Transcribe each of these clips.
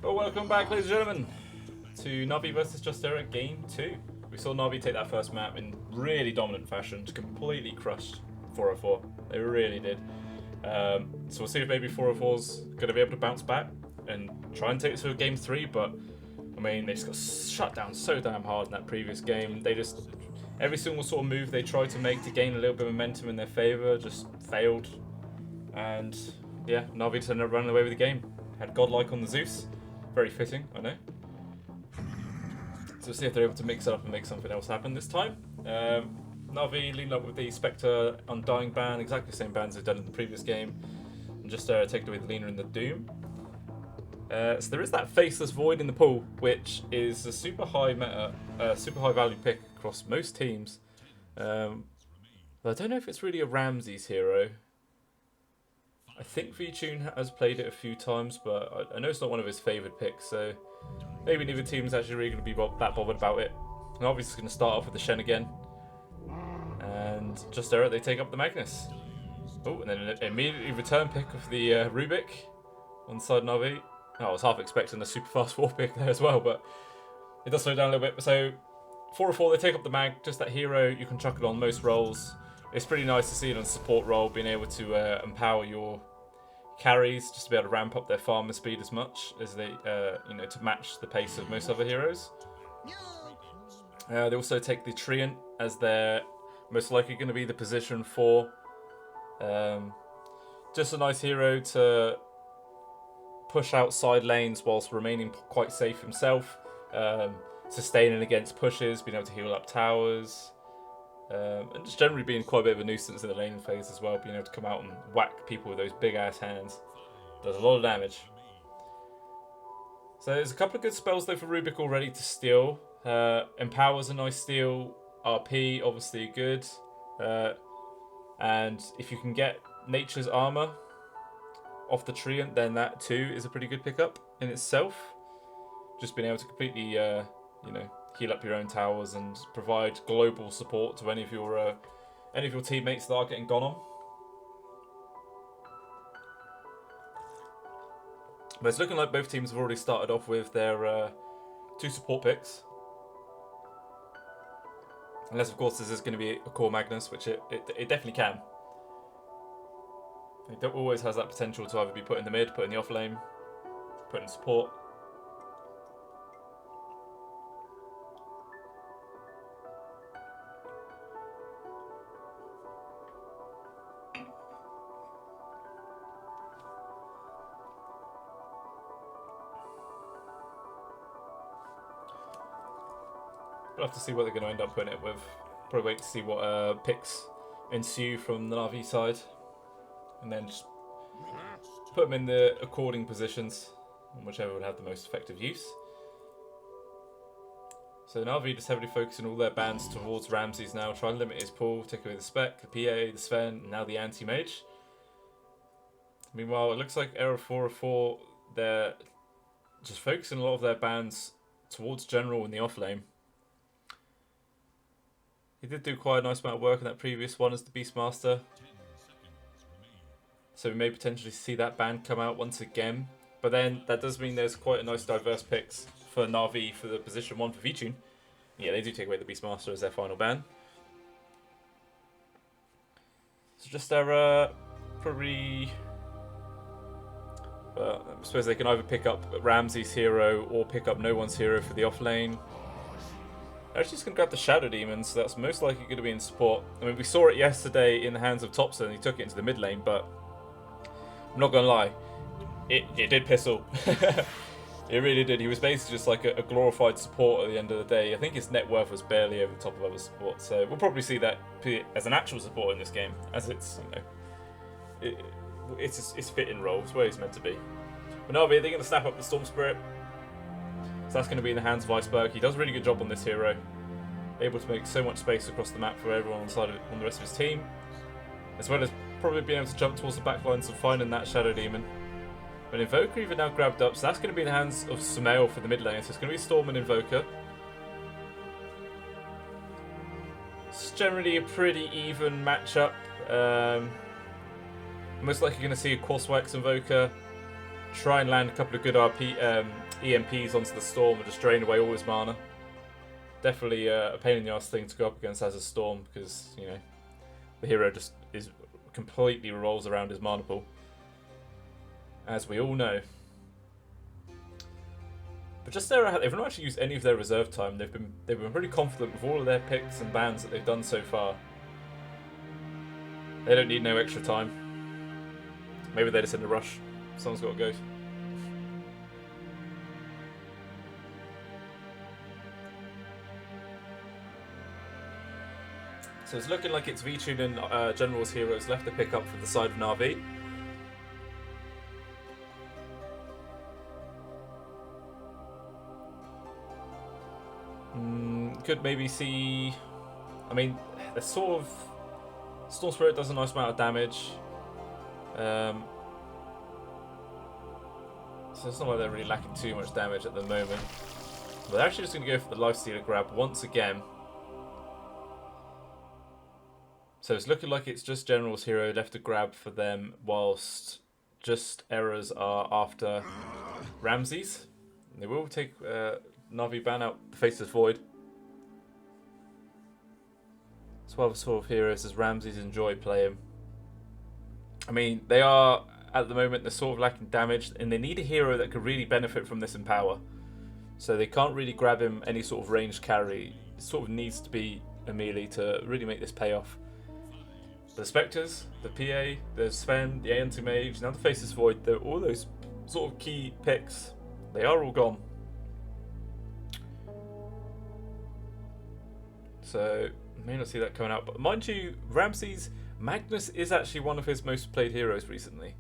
Well, welcome back, ladies and gentlemen, to Navi versus Justera Game 2. We saw Navi take that first map in really dominant fashion, completely crushed 404. They really did. So we'll see if maybe 404's going to be able to bounce back and try and take it to a Game 3, but I mean, they just got shut down so damn hard in that previous game. They just, every single sort of move they tried to make to gain a little bit of momentum in their favour just failed. And yeah, Navi just ended up running away with the game. Had Godlike on the Zeus. Very fitting, I know. So we'll see if they're able to mix it up and make something else happen this time. Navi leaned up with the Spectre Undying ban, exactly the same bans they've done in the previous game, and just taken away the Lina and the Doom. So there is that Faceless Void in the pool, which is a super high meta, super high value pick across most teams. But I don't know if it's really a Ramses hero. I think VTune has played it a few times, but I know it's not one of his favoured picks, so maybe neither team's actually really going to be that bothered about it. And obviously it's going to start off with the Shen again. And just there, they take up the Magnus. Oh, and then an immediately return pick of the Rubik on the side of Navi. Oh, I was half expecting a super fast 4 pick there as well, but it does slow down a little bit. So 404, they take up the mag, just that hero, you can chuck it on most roles. It's pretty nice to see it on support role, being able to empower your carries, just to be able to ramp up their farmer speed as much as they, to match the pace of most other heroes. They also take the Treant as their most likely going to be the position 4. Just a nice hero to push out side lanes whilst remaining quite safe himself, sustaining against pushes, being able to heal up towers. And just generally being quite a bit of a nuisance in the laning phase as well, being able to come out and whack people with those big ass hands. Does a lot of damage. So there's a couple of good spells though for Rubik already to steal. Empower's a nice steal, RP obviously good. And if you can get Nature's Armor off the Treant, then that too is a pretty good pickup in itself. Just being able to completely, heal up your own towers and provide global support to any of your teammates that are getting gone on. But it's looking like both teams have already started off with their 2 support picks. Unless, of course, this is going to be a core Magnus, which it definitely can. It always has that potential to either be put in the mid, put in the off lane, put in support. We'll have to see what they're going to end up putting it with. Probably wait to see what picks ensue from the Navi side. And then just put them in the according positions, whichever would have the most effective use. So Navi just heavily focusing all their bans towards Ramses now, trying to limit his pool, take away the Spec, the PA, the Sven, and now the Anti-Mage. Meanwhile, it looks like Era 404, they're just focusing a lot of their bans towards General in the off lane. He did do quite a nice amount of work in that previous one as the Beastmaster. So we may potentially see that ban come out once again. But then that does mean there's quite a nice diverse picks for Navi for the position 1 for VTune. Yeah, they do take away the Beastmaster as their final ban. So just their probably... Well, I suppose they can either pick up Ramses' hero or pick up no one's hero for the off lane. They're actually just going to grab the Shadow Demon, so that's most likely going to be in support. I mean, we saw it yesterday in the hands of Thompson, he took it into the mid lane, but I'm not going to lie, it did pizzle. It really did. He was basically just like a glorified support at the end of the day. I think his net worth was barely over the top of other support, so we'll probably see that as an actual support in this game, as it's, it's fitting role, it's where he's meant to be. But no, they're going to snap up the Storm Spirit. So that's going to be in the hands of Iceberg. He does a really good job on this hero. Able to make so much space across the map for everyone on the rest of his team. As well as probably being able to jump towards the backlines and finding that Shadow Demon. But Invoker even now grabbed up, so that's going to be in the hands of Sumail for the mid lane. So it's going to be Storm and Invoker. It's generally a pretty even matchup. Most likely going to see a Crosswax Invoker try and land a couple of good RP EMPs onto the Storm and just drain away all his mana. Definitely a pain in the ass thing to go up against as a Storm, because, you know, the hero just completely revolves around his mana pool, as we all know. But Justera, they've not actually used any of their reserve time. They've been pretty confident with all of their picks and bans that they've done so far. They don't need no extra time. Maybe they're just in a rush. Someone's got to go. So it's looking like it's V-Tune and General's heroes left to pick up for the side of Na'Vi. Could maybe see... I mean, the sort of... Storm Spirit does a nice amount of damage. So it's not like they're really lacking too much damage at the moment. But they're actually just going to go for the Lifestealer grab once again. So it's looking like it's just General's hero left to grab for them, whilst just Errors are after Ramses. They will take Na'Vi ban out the Faceless Void. It's one of the sort of heroes as Ramses enjoy playing. I mean, they are, at the moment, they're sort of lacking damage, and they need a hero that could really benefit from this Empower. So they can't really grab him any sort of ranged carry. It sort of needs to be a melee to really make this pay off. The Spectres, the PA, the Sven, the Anti-Mage, now the Faceless Void, they're all those sort of key picks. They are all gone. So, may not see that coming out. But mind you, Ramses, Magnus is actually one of his most played heroes recently.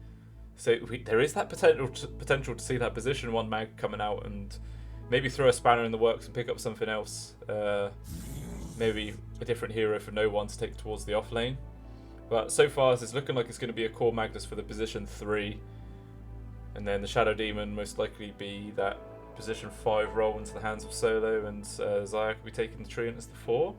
So there is that potential to see that position 1 mag coming out and maybe throw a spanner in the works and pick up something else. Maybe a different hero for no one to take towards the off lane. But so far, it's looking like it's going to be a core Magnus for the position 3. And then the Shadow Demon most likely be that position 5 roll into the hands of Solo, and Xayah could be taking the Treant as the 4.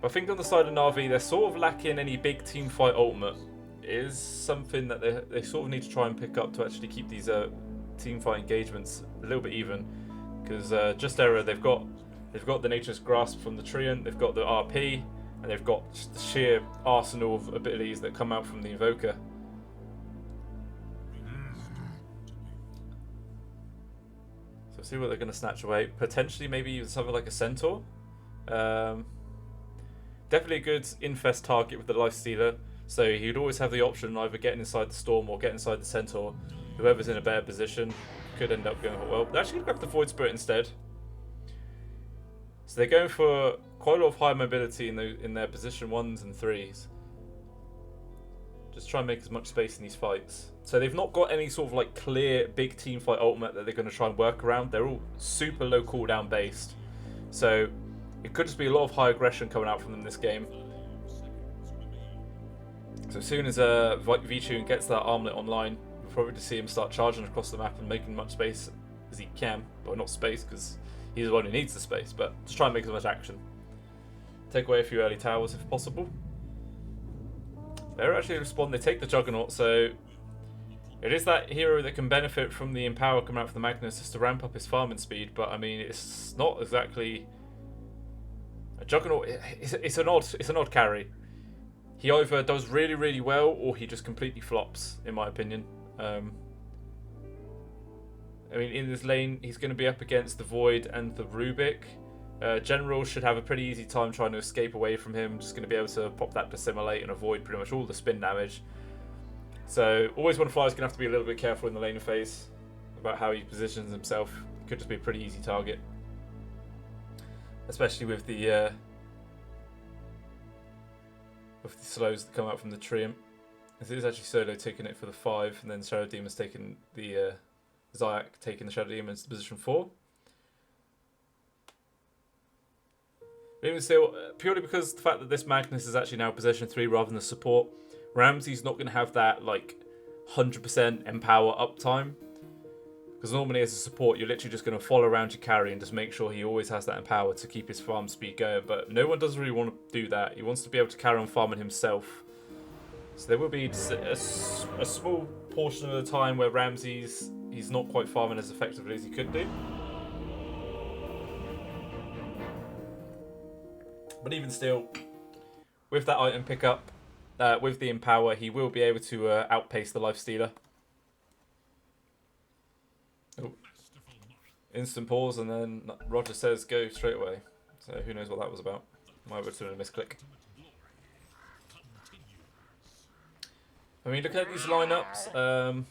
But I think on the side of Na'Vi, they're sort of lacking any big team fight ultimate. It is something that they sort of need to try and pick up to actually keep these team fight engagements a little bit even. Because Justera, they've got the Nature's Grasp from the Treant, they've got the RP, and they've got just the sheer arsenal of abilities that come out from the Invoker. So we'll see what they're going to snatch away. Potentially maybe even something like a Centaur. Definitely a good infest target with the Lifestealer. So he'd always have the option of either getting inside the Storm or get inside the Centaur. Whoever's in a better position could end up going well. They're actually going to grab the Void Spirit instead. So they're going for quite a lot of high mobility in their position 1s and 3s. Just try and make as much space in these fights. So they've not got any sort of like clear big team fight ultimate that they're going to try and work around. They're all super low cooldown based. So it could just be a lot of high aggression coming out from them this game. So as soon as V-Tune gets that armlet online, we'll probably just see him start charging across the map and making much space as he can. Well, not space, because he's the one who needs the space, but just try and make as much action. Take away a few early towers if possible. They actually respond, they take the Juggernaut, so it is that hero that can benefit from the Empower coming out from the Magnus just to ramp up his farming speed, but I mean, it's not exactly... A Juggernaut, it's an odd carry. He either does really, really well, or he just completely flops, in my opinion. I mean, in this lane, he's going to be up against the Void and the Rubik. General should have a pretty easy time trying to escape away from him. Just going to be able to pop that Dissimilate and avoid pretty much all the spin damage. So, Always One Fly is going to have to be a little bit careful in the laner phase about how he positions himself. Could just be a pretty easy target. Especially with the slows that come out from the Treant. This is actually Solo taking it for the 5, and then Shadow Demon's taking the Xayah taking the Shadow Demons to position 4. But even still, purely because the fact that this Magnus is actually now position 3 rather than the support, Ramsey's not going to have that like 100% empower uptime. Because normally as a support, you're literally just going to follow around your carry and just make sure he always has that empower to keep his farm speed going. But no one does really want to do that. He wants to be able to carry on farming himself. So there will be a small portion of the time where Ramsey's he's not quite farming as effectively as he could do. But even still, with that item pickup, with the Empower, he will be able to outpace the Lifestealer. Oh. Instant pause, and then Roger says go straight away. So who knows what that was about. Might have been a misclick. I mean, looking at these lineups,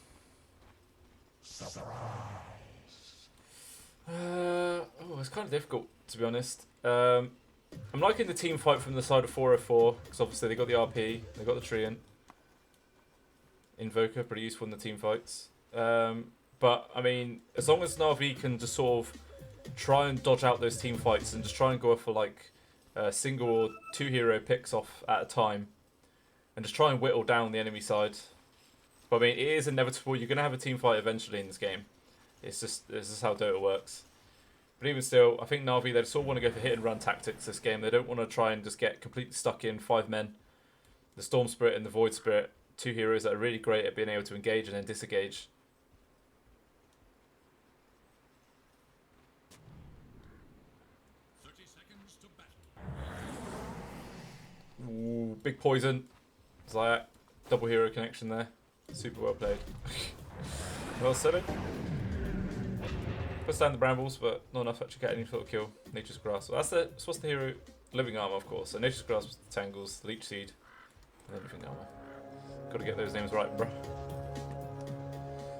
it's kind of difficult, to be honest. I'm liking the team fight from the side of 404, because obviously they got the RP, they got the Treant. Invoker, pretty useful in the team fights. But, I mean, as long as Na'Vi can just sort of try and dodge out those team fights and just try and go for like single or 2 hero picks off at a time, and just try and whittle down the enemy side. But I mean, it is inevitable. You're going to have a team fight eventually in this game. It's just how Dota works. But even still, I think Na'Vi, they sort of want to go for hit and run tactics this game. They don't want to try and just get completely stuck in 5 men. The Storm Spirit and the Void Spirit, 2 heroes that are really great at being able to engage and then disengage. Ooh, big poison. Zayat, double hero connection there. Super well played. Well said. Puts down the brambles, but not enough to actually get any sort of kill. Nature's Grasp. So that's what's the hero? Living Armor, of course. So Nature's Grasp, Tangles, Leech Seed, and then Living Armor. Got to get those names right, bro.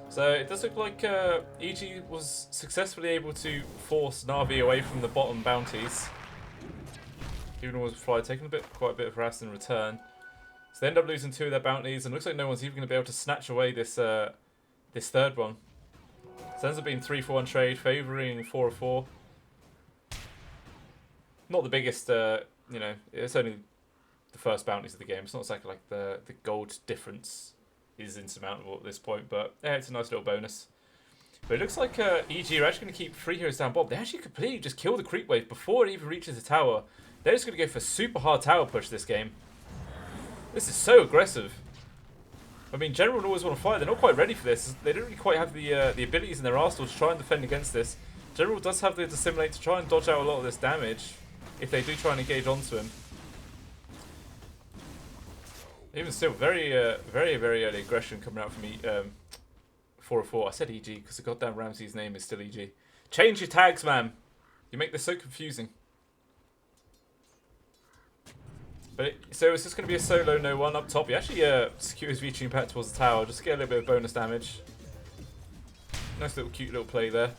So it does look like EG was successfully able to force Na'Vi away from the bottom bounties. Even was Fly taking quite a bit of harass in return. So they end up losing 2 of their bounties, and it looks like no one's even going to be able to snatch away this this third one. So it ends up being 3-4-1 trade, favouring 4-4. Not the biggest, you know, it's only the first bounties of the game. It's not exactly like the gold difference is insurmountable at this point, but yeah, it's a nice little bonus. But it looks like EG are actually going to keep 3 heroes down bottom. They actually completely just kill the creep wave before it even reaches the tower. They're just going to go for super hard tower push this game. This is so aggressive. I mean, General always want to fight. They're not quite ready for this. They don't really quite have the abilities in their arsenal to try and defend against this. General does have the Dissimulate to try and dodge out a lot of this damage if they do try and engage onto him. Even still, very, very early aggression coming out from 404. I said EG because the goddamn Ramsey's name is still EG. Change your tags, man. You make this so confusing. But so it's just going to be a solo no one up top. He actually secures V-Tune back towards the tower just to get a little bit of bonus damage. Nice little cute little play there.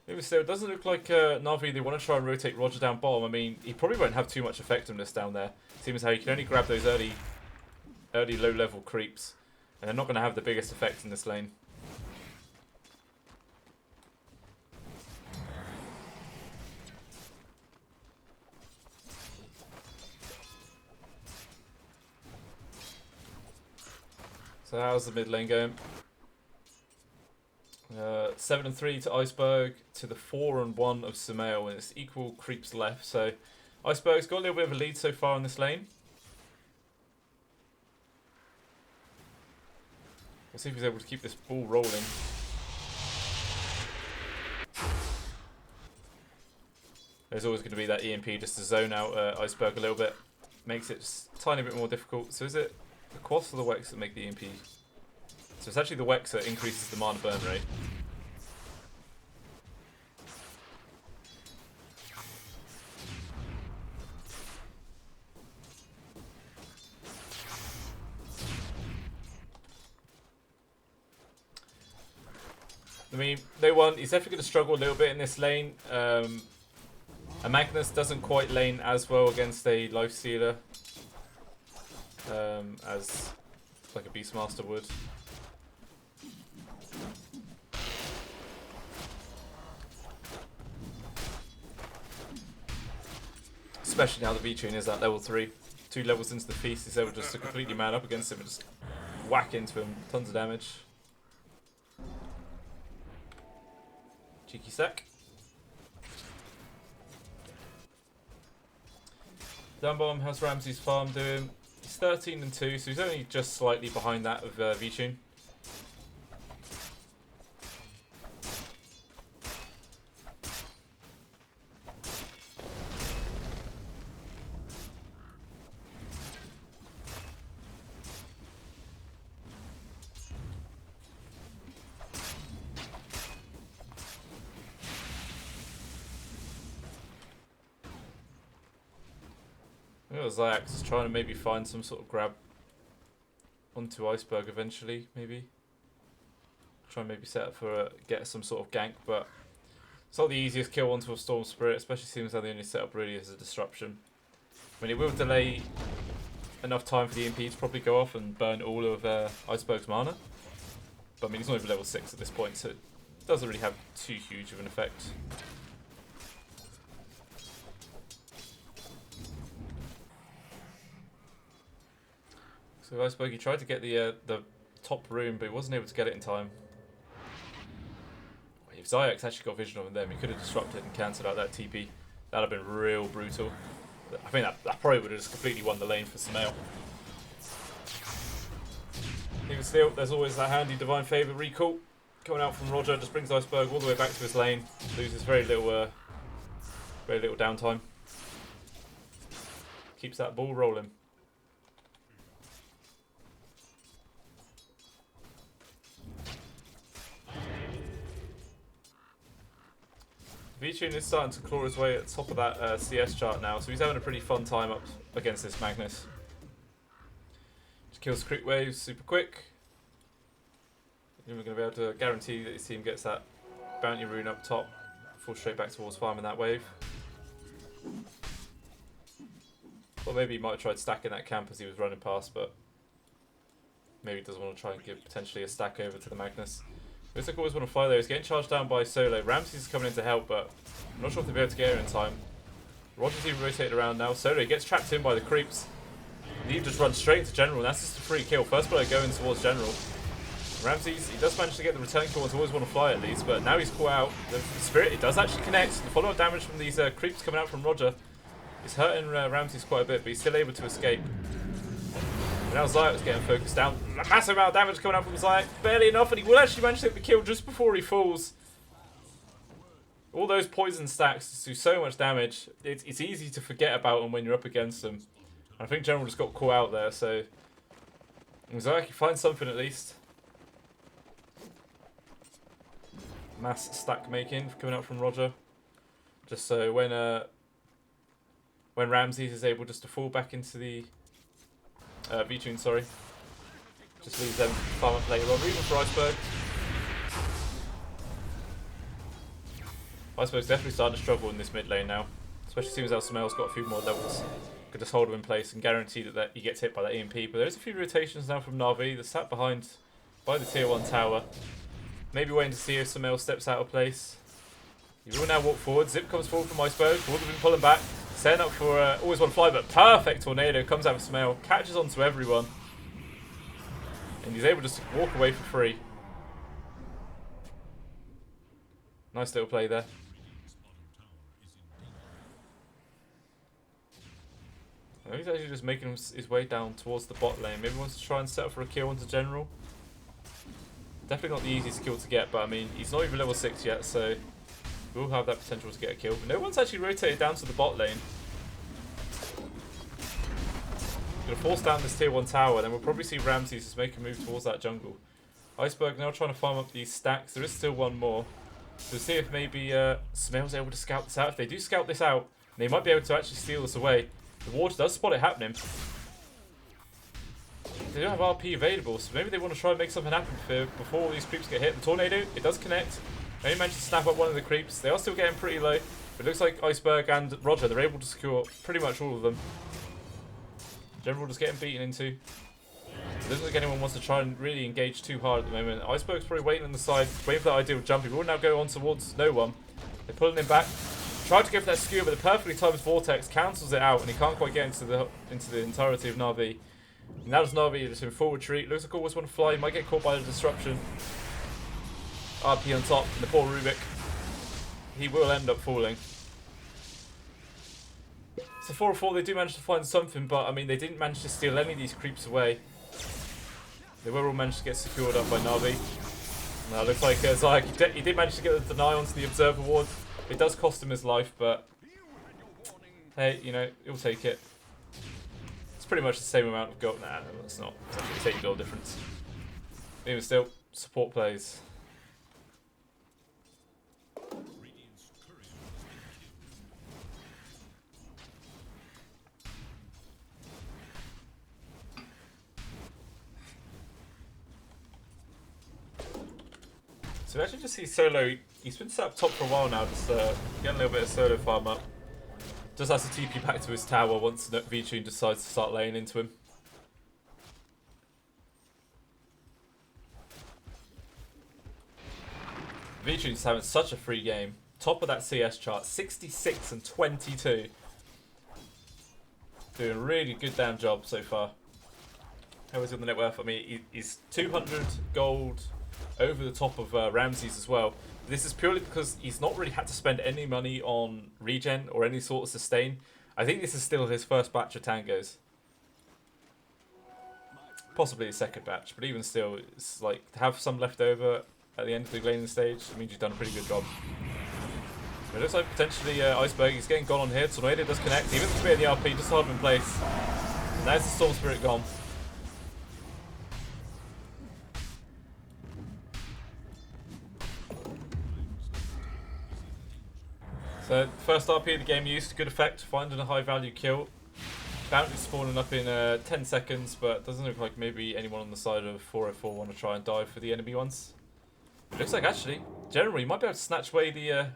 Even still, it doesn't look like Na'Vi, they want to try and rotate Roger down bottom. I mean, he probably won't have too much effectiveness down there. Seems how he can only grab those early low-level creeps. And they're not going to have the biggest effect in this lane. So how's the mid lane going? 7-3 to Iceberg to the 4-1 of Sumail, and it's equal creeps left. So Iceberg's got a little bit of a lead so far in this lane. We'll see if he's able to keep this ball rolling. There's always going to be that EMP just to zone out Iceberg a little bit. Makes it just a tiny bit more difficult. So is it the Quas or the Wex that make the EMP? So it's actually the Wex that increases the mana burn rate. I mean, they won. He's definitely going to struggle a little bit in this lane. A Magnus doesn't quite lane as well against a Lifestealer as like a Beastmaster would. Especially now the V-Tune is at level 3. 2 levels into the feast, he's able just to completely man up against him and just whack into him. Tons of damage. Cheeky sec. Down bottom, how's Ramsey's farm doing? He's 13 and 2, so he's only just slightly behind that of Vichun. Zayax is trying to maybe find some sort of grab onto Iceberg eventually, maybe. Try and maybe set up for get some sort of gank, but it's not the easiest kill onto a Storm Spirit, especially seems like the only setup really is a disruption. I mean, it will delay enough time for the EMP to probably go off and burn all of Iceberg's mana. But I mean, he's not even level 6 at this point, so it doesn't really have too huge of an effect. So Iceberg, he tried to get the top room, but he wasn't able to get it in time. If Zayax actually got vision on them, he could have disrupted and cancelled out that TP. That would have been real brutal. I think that probably would have just completely won the lane for Sumail. Even still, there's always that handy Divine Favour recall coming out from Roger. Just brings Iceberg all the way back to his lane. Loses very little downtime. Keeps that ball rolling. Vichun is starting to claw his way at the top of that CS chart now, so he's having a pretty fun time up against this Magnus. Just kills creep waves super quick. And we're going to be able to guarantee that his team gets that bounty rune up top, fall straight back towards farming that wave. Or maybe he might have tried stacking that camp as he was running past, but maybe he doesn't want to try and give potentially a stack over to the Magnus. Looks like always want to fly though. He's getting charged down by Solo. Ramsey's coming in to help, but I'm not sure if they'll be able to get here in time. Roger's even rotated around now. Solo gets trapped in by the creeps. He just runs straight into General, and that's just a free kill. First blow going towards General. Ramsey's, he does manage to get the return kill to always want to fly at least, but now he's caught out. The Spirit, it does actually connect. The follow-up damage from these creeps coming out from Roger is hurting Ramsey's quite a bit, but he's still able to escape. Now Zayax getting focused down. A massive amount of damage coming out from Zayax. Barely enough, and he will actually manage to get the kill just before he falls. All those poison stacks do so much damage. It's easy to forget about them when you're up against them. I think General just got caught out there, so Zayax finds something at least. Mass stack making coming out from Roger. Just so when Ramses is able just to fall back into the Vichun, sorry. Just leaves them farm up later on. Even for Iceberg. Iceberg's definitely starting to struggle in this mid lane now. Especially seeing as Sumail's got a few more levels. Could just hold him in place and guarantee that he gets hit by that EMP. But there's a few rotations now from Na'Vi. They're sat behind by the tier 1 tower. Maybe waiting to see if Sumail steps out of place. He will now walk forward. Zip comes forward from Iceberg. Would have been pulling back. Setting up for always one fly, but perfect tornado comes out of Sumail, catches onto everyone, and he's able just to walk away for free. Nice little play there. I think he's actually just making his way down towards the bot lane. Maybe he wants to try and set up for a kill onto General. Definitely not the easiest kill to get, but I mean, he's not even level 6 yet, so we'll have that potential to get a kill. But no one's actually rotated down to the bot lane. Gonna force down this tier 1 tower, then we'll probably see Ramses just make a move towards that jungle. Iceberg now trying to farm up these stacks. There is still one more. So we'll see if maybe Sumail's able to scout this out. If they do scout this out, they might be able to actually steal this away. The Ward does spot it happening. They don't have RP available, so maybe they want to try and make something happen before all these creeps get hit. The tornado, it does connect. Only managed to snap up one of the creeps. They are still getting pretty low. But it looks like Iceberg and Roger, they're able to secure pretty much all of them. General just getting beaten into. It doesn't look like anyone wants to try and really engage too hard at the moment. Iceberg's probably waiting on the side, waiting for that ideal jump. He will now go on towards no one. They're pulling him back. Tried to go for that skewer, but the perfectly timed Vortex cancels it out, and he can't quite get into the entirety of Na'Vi. Now does Na'Vi just in full retreat. Looks like always want to fly. He might get caught by the disruption. RP on top, and the poor Rubik. He will end up falling. So 4-4, they do manage to find something, but I mean, they didn't manage to steal any of these creeps away. They were all managed to get secured up by Na'Vi. Now it looks like Zayak, he did manage to get the deny onto the Observer Ward. It does cost him his life, but hey, you know, he'll take it. It's pretty much the same amount of gold. Nah, no, it's not. It's actually a 8 gold difference. Even still, support plays. So we actually just see Solo, he's been set up top for a while now, just getting a little bit of solo farm up. Just has to TP back to his tower once VTune decides to start laying into him. VTune's having such a free game. Top of that CS chart, 66 and 22. Doing a really good damn job so far. How is he on the net worth? I mean, he's 200 gold over the top of Ramses as well. This is purely because he's not really had to spend any money on regen or any sort of sustain. I think this is still his first batch of tangos. Possibly his second batch, but even still, it's like to have some left over at the end of the laning stage, it means you've done a pretty good job. It looks like potentially Iceberg is getting gone on here. Tornado does connect, even the Spirit of the RP just held him in place. And there's the Storm Spirit gone. So, first RP of the game used, good effect, finding a high value kill. Bounty spawning up in 10 seconds, but doesn't look like maybe anyone on the side of 404 want to try and dive for the enemy ones. It looks like actually, generally, you might be able to snatch away the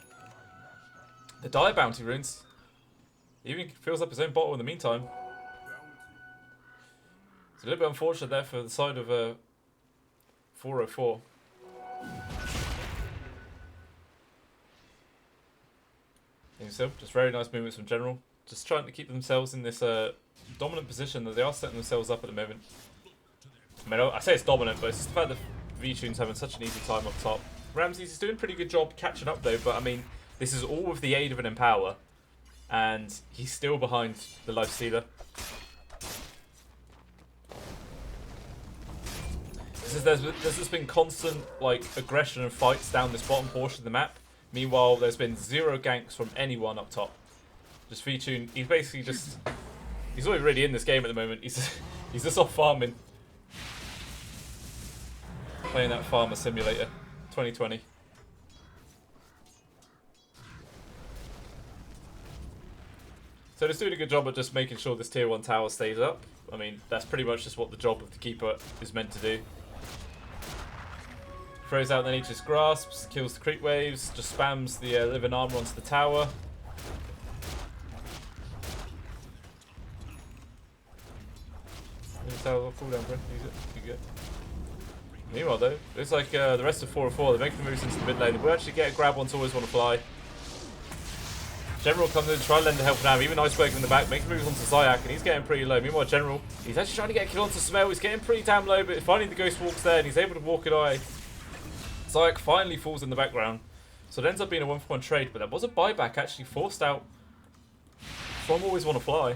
dire bounty runes. He even fills up his own bottle in the meantime. It's a little bit unfortunate there for the side of 404. So, just very nice movements from General. Just trying to keep themselves in this dominant position that they are setting themselves up at the moment. I mean, I say it's dominant, but it's just the fact that VTune's having such an easy time up top. Ramses is doing a pretty good job catching up though, but I mean, this is all with the aid of an Empower, and he's still behind the Lifestealer. There's just been constant like aggression and fights down this bottom portion of the map. Meanwhile, there's been 0 ganks from anyone up top. Just VTune, he's basically just... He's not even really in this game at the moment. He's just off farming. Playing that Farmer Simulator 2020. So they're doing a good job of just making sure this tier 1 tower stays up. I mean, that's pretty much just what the job of the keeper is meant to do. Throws out the Nature's Grasps, kills the creep waves, just spams the living armor onto the tower. Tower cooldown, bro. Use it. You good. Meanwhile, though, looks like the rest of 4-4, they're making moves into the mid lane. They will actually get a grab onto Always Want to Fly. General comes in to try and lend a help now. Even Iceberg in the back, makes moves onto Zayak, and he's getting pretty low. Meanwhile, General, he's actually trying to get a kill onto Smell. He's getting pretty damn low, but finally the Ghost walks there, and he's able to walk it away. Zayak finally falls in the background. So it ends up being a 1-for-1 trade, but there was a buyback actually forced out from Always Want to Fly.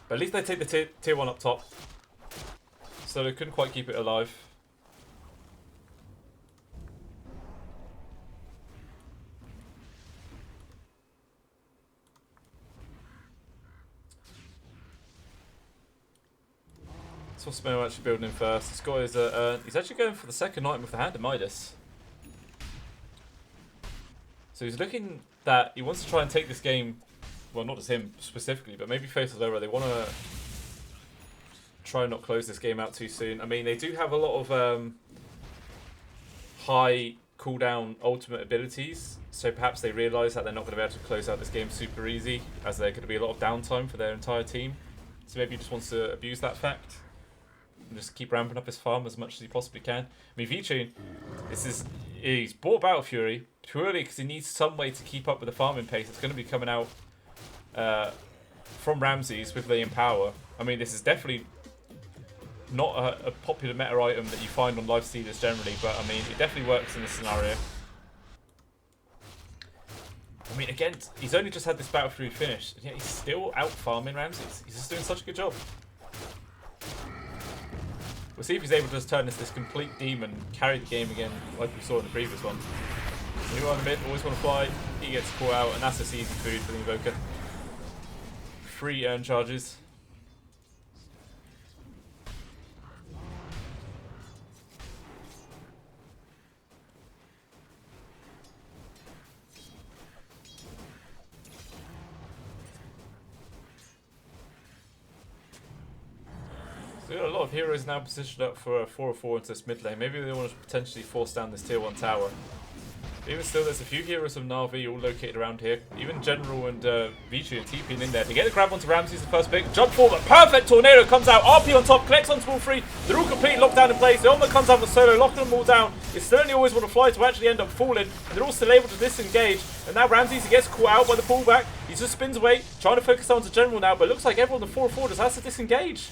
But at least they take the tier 1 up top. So they couldn't quite keep it alive. Saw Smell actually building in first. He's got his, he's actually going for the second item with the Hand of Midas. So he's looking that he wants to try and take this game, well, not just him specifically, but maybe Faceless Over. They want to try and not close this game out too soon. I mean, they do have a lot of high cooldown ultimate abilities, so perhaps they realise that they're not going to be able to close out this game super easy, as there's going to be a lot of downtime for their entire team. So maybe he just wants to abuse that fact and just keep ramping up his farm as much as he possibly can. I mean, VTune, he's bought Battle Fury purely because he needs some way to keep up with the farming pace. It's going to be coming out from Ramses with the Empower. I mean, this is definitely not a popular meta item that you find on Lifestealers generally, but I mean, it definitely works in this scenario. I mean, again, he's only just had this Battle Fury finish, and yet he's still out farming Ramses. He's just doing such a good job. We'll see if he's able to just turn this complete demon, carry the game again, like we saw in the previous one. New on the mid, always want to fly. He gets caught out, and that's just easy food for the Invoker. 3 earn charges. So we've got a lot of heroes now positioned up for a 4-4 into this mid lane. Maybe they want to potentially force down this tier 1 tower. Even still, there's a few heroes from Na'Vi all located around here. Even General and Vici are TPing in there. To get the grab onto Ramses, the first pick. Jump forward, perfect tornado comes out. RP on top, collects onto all 3. They're all completely locked down in place. The ultimate comes out for solo, locking them all down. It's certainly always want to fly to actually end up falling. And they're all still able to disengage. And now Ramses, he gets caught out by the pullback. He just spins away, trying to focus on the General now. But it looks like everyone in the 4-4 just has to disengage.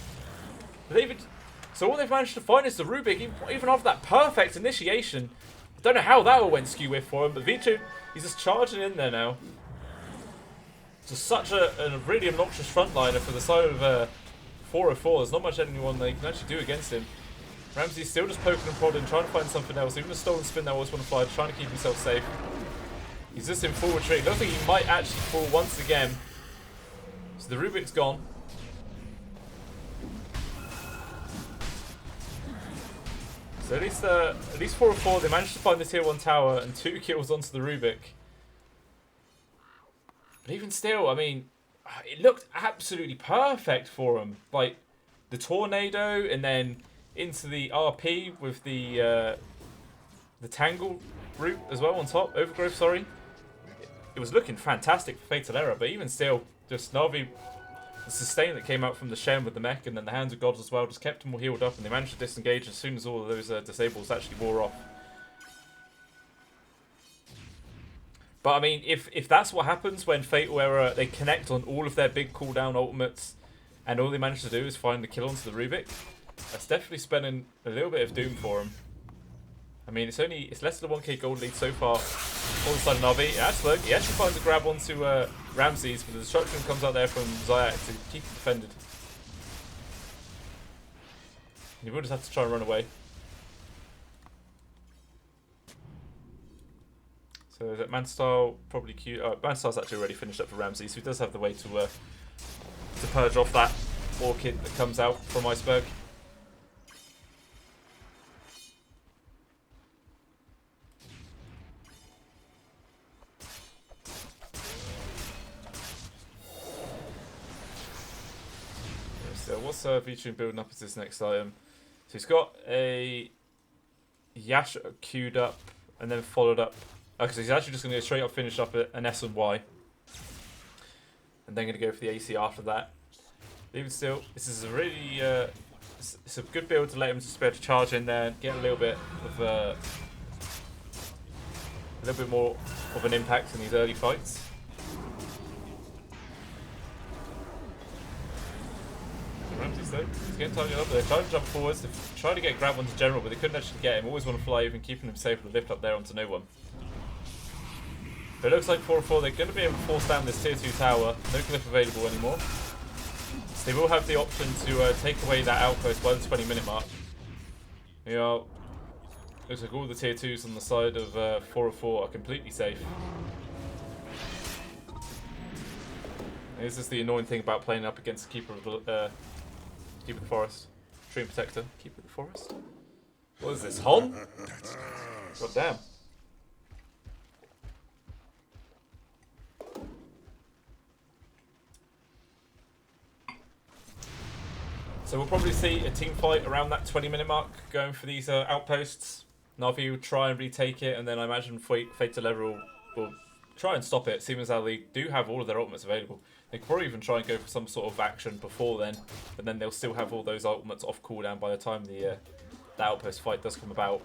So all they've managed to find is the Rubik, even after that perfect initiation. I don't know how that all went skew with for him, but Vici, he's just charging in there now. Just such a really obnoxious frontliner for the side of 404. There's not much anyone they can actually do against him. Ramsey's still just poking and prodding, trying to find something else. Even a stolen spin that always want to fly, trying to keep himself safe. He's just in full retreat. Looks like he might actually fall once again. So the Rubik's gone. So at least 4-4, they managed to find the tier 1 tower and 2 kills onto the Rubik. But even still, I mean, it looked absolutely perfect for him. Like the tornado and then into the RP with the tangle route as well on top. Overgrowth, sorry. It was looking fantastic for Fatal Error, but even still, just Na'Vi, the sustain that came out from the Shen with the mech and then the Hands of Gods as well just kept them all healed up, and they managed to disengage as soon as all of those disables actually wore off. But I mean, if that's what happens when Fatal Error, they connect on all of their big cooldown ultimates and all they manage to do is find the kill onto the Rubik, that's definitely spending a little bit of doom for him. I mean, it's less than a 1k gold lead so far. All of a sudden, Na'Vi, he actually finds a grab onto Ramses, but the destruction comes out there from Zayak to keep it defended. He will just have to try and run away. So is it Manstar probably cute? Oh, Manstar's actually already finished up for Ramses, so he does have the way to purge off that Orchid that comes out from Iceberg. So what's Vici building up as his next item? So he's got a Yash queued up and then followed up. Okay, so he's actually just going to go straight up, finish up an S and Y. And then going to go for the AC after that. Even still, this is a really it's a good build to let him just be able to charge in there and get a little bit more of an impact in these early fights. Ramses though, he's getting targeted up there. Trying to jump forwards to try to get grab onto General, but they couldn't actually get him. Always want to fly, even keeping him safe with a lift up there onto no one. But it looks like 4-4, they're going to be able to force down this tier 2 tower. No cliff available anymore. So they will have the option to take away that outpost by the 20-minute mark. You know, looks like all the tier 2s on the side of 4-4 are completely safe. And this is the annoying thing about playing up against Keeper of the Forest. Stream Protector. Keeper of the Forest? What is this, Hon? God damn. So we'll probably see a team fight around that 20-minute mark going for these outposts. Na'Vi will try and retake it, and then I imagine Fatal Error will try and stop it, seeing as how they do have all of their ultimates available. They could probably even try and go for some sort of action before then, but then they'll still have all those ultimates off cooldown by the time the outpost fight does come about.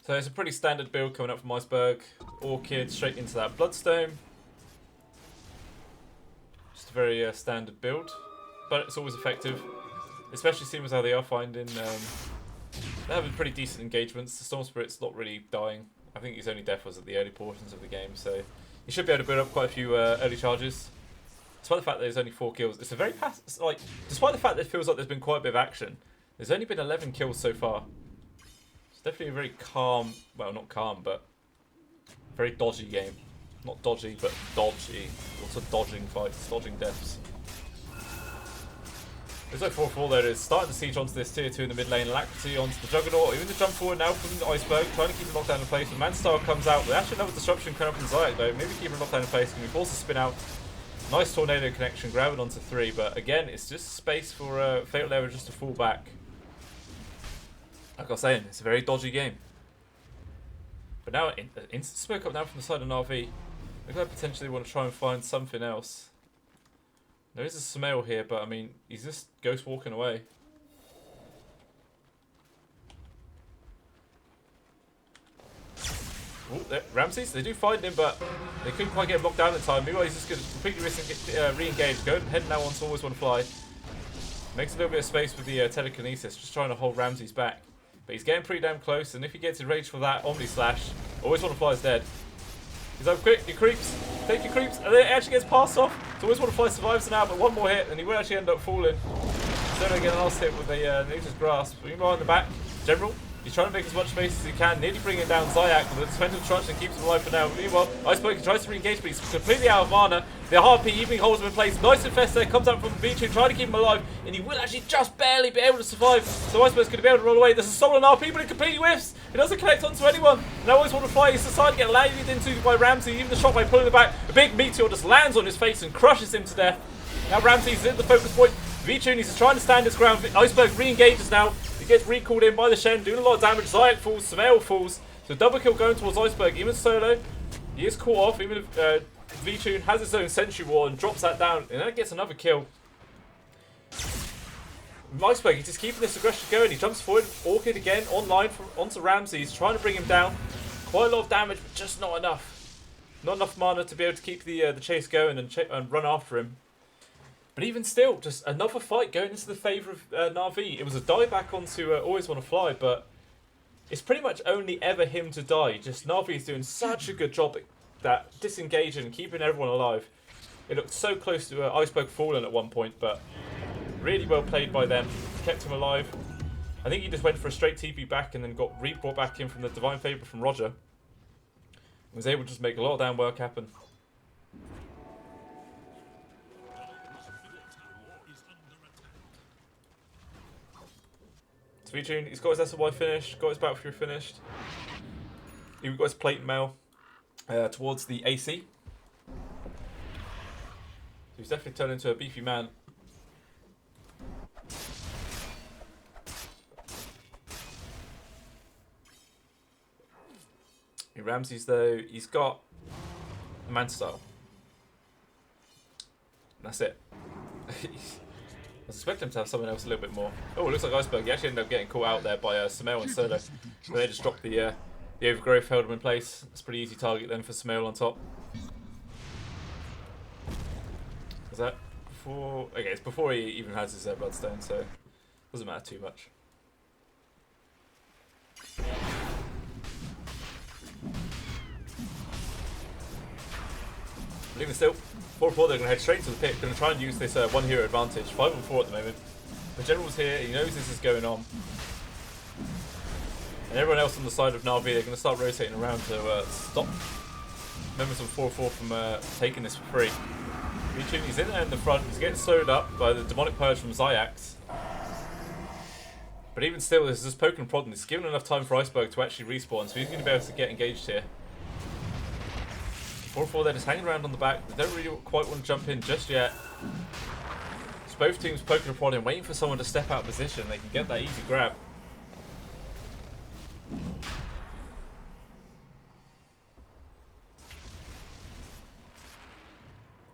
So it's a pretty standard build coming up from Iceberg. Orchid straight into that Bloodstone. Just a very standard build, but it's always effective. Especially seeing as how they are finding, they're having pretty decent engagements. The Storm Spirit's not really dying. I think his only death was at the early portions of the game, so he should be able to build up quite a few early charges. Despite the fact that there's only 4 kills, it's a very like, despite the fact that it feels like there's been quite a bit of action, there's only been 11 kills so far. It's definitely a very calm, well, not calm, but very dodgy game. Not dodgy, but dodgy. Lots of dodging fights, dodging deaths. There's no 4-4 there. It's starting to siege onto this tier 2 in the mid lane. Alacrity onto the Juggernaut. Even the jump forward now from the Iceberg. Trying to keep him locked down in place. When Manstar comes out, there's actually another disruption coming up from Zayak though. Maybe keep him locked down in place. Can be forced to spin out. Nice tornado connection. Grab it onto 3. But again, it's just space for Fatal Error just to fall back. Like I was saying, it's a very dodgy game. But now, instant smoke up now from the side of Na'Vi. Looks like I potentially want to try and find something else. There is a Smail here, but I mean, he's just ghost walking away. Ooh, Ramses, they do find him, but they couldn't quite get him locked down in time. Meanwhile, he's just going to completely risk and re-engage. Go ahead now on to Always Want to Fly. Makes a little bit of space with the telekinesis, just trying to hold Ramses back. But he's getting pretty damn close, and if he gets enraged for that Omni Slash, Always Want to Fly is dead. He's like, quick, your creeps, take your creeps, and then it actually gets passed off. So Always Want to Fly survives now, but one more hit, and he will actually end up falling. So they get a last hit with a Nature's Grasp. Meanwhile, in the back, General, he's trying to make as much space as he can, nearly bringing down Zayak, but the Defensive Truncheon keeps him alive for now. Meanwhile, Iceberg tries to re-engage, but he's completely out of mana. The Harpy even holds him in place. Nice Infest there, comes out from Vichu, trying to keep him alive, and he will actually just barely be able to survive. So Iceberg's going to be able to roll away. There's a Soul on RP, but it completely whiffs. It doesn't connect onto anyone. Now Always Want to Fly. He's decided to get landed into by Ramsey. Even the shot by pulling it back. A big meteor just lands on his face and crushes him to death. Now Ramsey's in the focus point. Vichu is trying to stand his ground. Iceberg re-engages now. He gets recalled in by the Shen, doing a lot of damage. Zayak falls, Smail falls. So double kill going towards Iceberg. Even solo, he is caught off. Even if V-Tune has his own Sentry Ward and drops that down, and then gets another kill. Iceberg, he's just keeping this aggression going. He jumps forward, Orchid again, online onto Ramsey. He's trying to bring him down. Quite a lot of damage, but just not enough. Not enough mana to be able to keep the chase going and run after him. But even still, just another fight going into the favour of Na'Vi. It was a dive back onto Always Want to Fly, but it's pretty much only ever him to die. Just Na'Vi is doing such a good job at that disengaging and keeping everyone alive. It looked so close to Iceberg falling at one point, but really well played by them. Kept him alive. I think he just went for a straight TP back and then got re-brought back in from the Divine Favour from Roger. Was able to just make a lot of damn work happen. Sweetune, he's got his SLY finished, got his Battle Fury finished. He's got his plate mail towards the AC. So he's definitely turned into a beefy man. Ramses though, he's got the Man Style. That's it. I suspect him to have something else a little bit more. Oh, it looks like Iceberg. He actually ended up getting caught out there by Smail and Solo. So they just dropped the Overgrowth, held him in place. It's a pretty easy target then for Smail on top. Is that before? Okay, it's before he even has his Bloodstone, so it doesn't matter too much. But even still, 4-4, they're going to head straight to the pit. Going to try and use this one hero advantage. 5-4 at the moment. The General's here. He knows this is going on. And everyone else on the side of Na'Vi, they're going to start rotating around to stop members of 4-4 from taking this for free. He's in there in the front. He's getting slowed up by the Demonic Purge from Zayax. But even still, there's this poke and prod. It's given enough time for Iceberg to actually respawn, so he's going to be able to get engaged here. 4-4, they're just hanging around on the back. They don't really quite want to jump in just yet. So both teams poking and prodding, waiting for someone to step out of position. They can get that easy grab.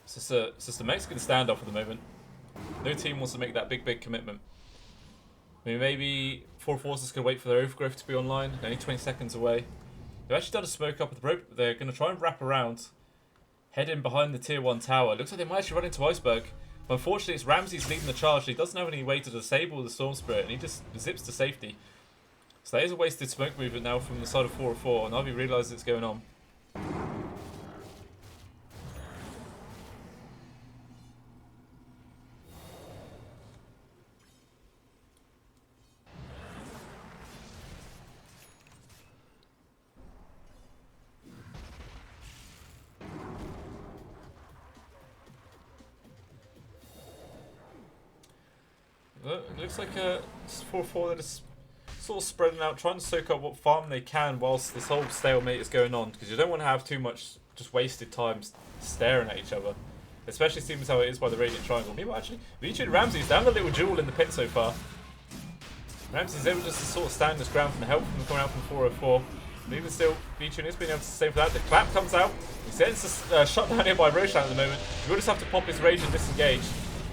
It's just a Mexican standoff at the moment. No team wants to make that big commitment. I mean, maybe 4-4's just going to wait for their Overgrowth to be online. They're only 20 seconds away. They've actually done a smoke up with the rope. They're going to try and wrap around. heading behind the tier 1 tower. Looks like they might actually run into Iceberg. But unfortunately, it's Ramses leading the charge. He doesn't have any way to disable the Storm Spirit, and he just zips to safety. So that is a wasted smoke movement now from the side of 404, and Na'Vi realises it's going on. It looks like 4-4 that is sort of spreading out, trying to soak up what farm they can whilst this whole stalemate is going on, because you don't want to have too much just wasted time staring at each other. Especially seems how it is by the Radiant Triangle. Meanwhile, actually, Vici and Ramses down the little jewel in the pit so far. Ramses able just to sort of stand his ground from the help from coming out from 404. And even still, Vici is being able to save that. The clap comes out. He sends a shut down here by Roshan at the moment. He will just have to pop his rage and disengage.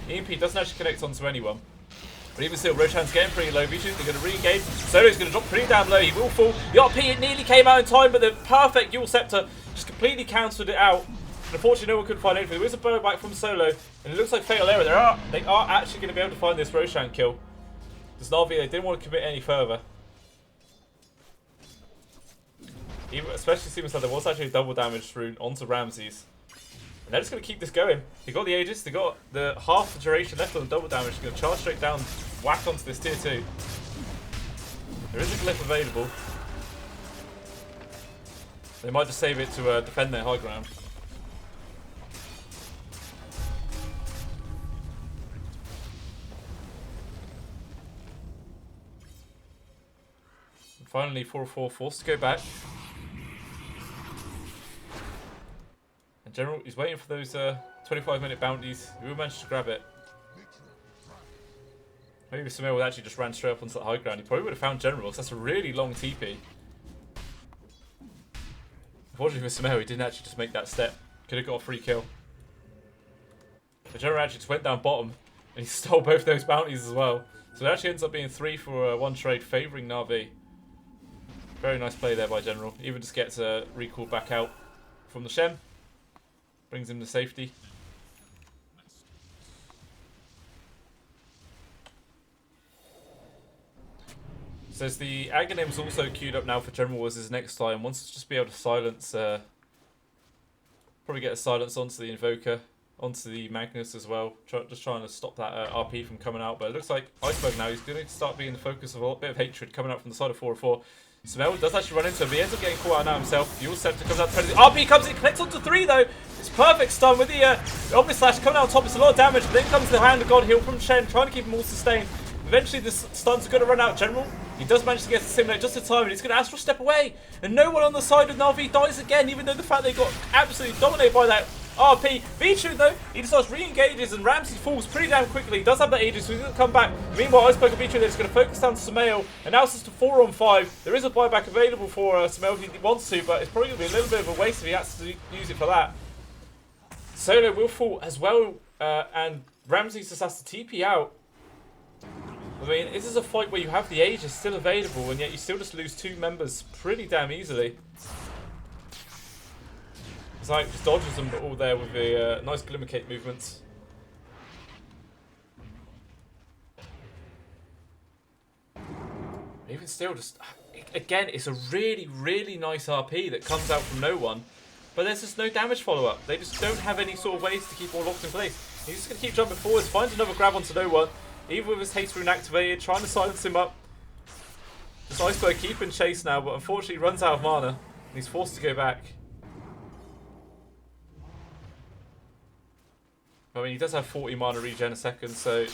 EMP doesn't actually connect onto anyone. But even still, Roshan's getting pretty low. Vici, they're going to re-engage. Solo's going to drop pretty damn low. He will fall. The RP, it nearly came out in time, but the perfect Eul Scepter just completely cancelled it out. And unfortunately, no one could find anything. There is a bow back from Solo, and it looks like Fatal Error. They are actually going to be able to find this Roshan kill. Because Na'Vi, they didn't want to commit any further. Especially seems like there was actually a double damage rune onto Ramses. And they're just going to keep this going. They got the Aegis, they got the half the duration left on the double damage. They're going to charge straight down, whack onto this tier 2. There is a glyph available. They might just save it to defend their high ground. And finally, 4-4 forced to go back. General, he's waiting for those 25-minute bounties. He will manage to grab it. Maybe Sumail would actually just ran straight up onto the high ground. He probably would have found General, because that's a really long TP. Unfortunately for Sumail, he didn't actually just make that step. Could have got a free kill. But General actually just went down bottom, and he stole both those bounties as well. So it actually ends up being 3 for 1 trade, favouring Na'Vi. Very nice play there by General. Even just gets recalled back out from the Shem. Brings him to safety. Says the Aghanim's also queued up now for General as his next time. Wants to just be able to silence, probably get a silence onto the Invoker, onto the Magnus as well. Just trying to stop that RP from coming out. But it looks like Iceberg now, he's going to start being the focus of a bit of hatred coming out from the side of 404. Sumail does actually run into him, but he ends up getting caught out now himself. Eul Scepter comes out to the RP comes in, connects onto 3 though. It's perfect stun with the Omni Slash coming out on top. It's a lot of damage, but then comes the Hand of God heal from Shen, trying to keep them all sustained. Eventually, the stuns are going to run out. General, he does manage to get to Simulate just in time, and he's going to Astral Step away. And no one on the side of Na'Vi dies again, even though the fact they got absolutely dominated by that RP. Vici though, he just re-engages, and Ramses falls pretty damn quickly. He does have that Aegis, so he's going to come back. Meanwhile, Iceberg and Vici, they're just going to focus down to Sumail, and now it's just a 4 on 5. There is a buyback available for Sumail if he wants to, but it's probably going to be a little bit of a waste if he has to use it for that. Solo will fall as well, and Ramses just has to TP out. I mean, this is a fight where you have the Aegis still available, and yet you still just lose 2 members pretty damn easily. It's like just dodges them all there with the nice Glimmercake movements. Even still, just again, it's a really, really nice RP that comes out from no one. But there's just no damage follow-up. They just don't have any sort of ways to keep all locked in place. He's just going to keep jumping forwards, finds another grab onto no one. Even with his haste rune activated, trying to silence him up. This Iceberg keeping chase now, but unfortunately runs out of mana. And he's forced to go back. I mean, he does have 40 mana regen a second, so it